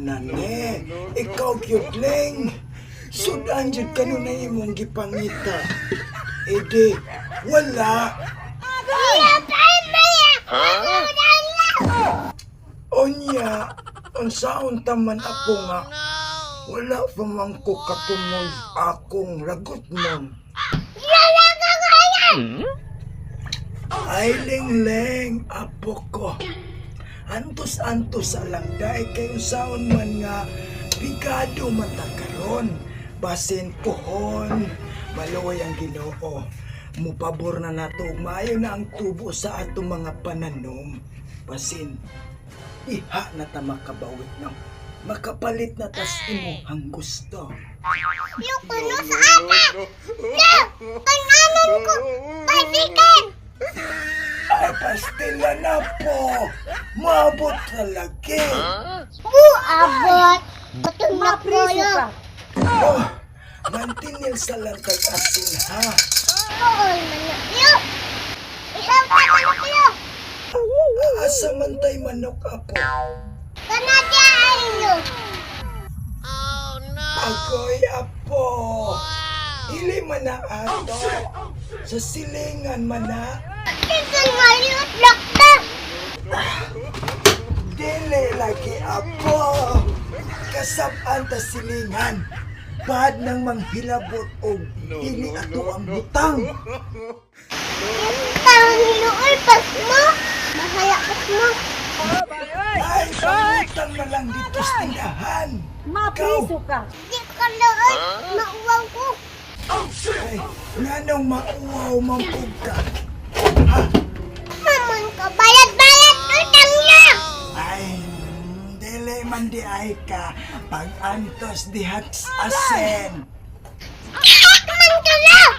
tanan eh. Ikaw cute-ling. Sudan jud kanunay imong gipangita. Ede, wala. Onya, unsaon taman ako nga. Wala pa man ko katungod akong lagot mo. Ay, Ling-ling, apo ko. Antos-antos sa lang dahil kayo saon man nga bigado man ta karon. Basin pohon, maluoy ang Ginoo. Mupabor na nato, maayo na ang tubo sa atong mga pananom. Basin, iha na ta makabawit ng makapalit na tas imuhang gusto. Yung kuno sa ata! No! Kananon ko! Pasikan! Ay, pastila na po. Maabot talagi. Abot! Batong na polo! Oh, mantinil sa lantag asin ha. Oo, manok kayo! Isang tatanong kayo! Asa man tay manok apo. Kanadya ayo! Agoy apo. Ili man na ato. Sa silingan man na. Tingnan maliot lakta! Dili lagi apo. Kasabaan ta silingan. Bad nang manghilabot o dili ato ang butang. Parang hinuol pas mo! Mahaya pas mo! Ay, pangutang na lang dito sa tindahan. Mapriso ka. Di ka lool! Mauwaw ko! Ay, nanong mauwaw mampug ka. Mamon ko bayad-bayad utang niya! Ay, dili man di ay ka. Pag antos dihat asen. Kahit man ka lang!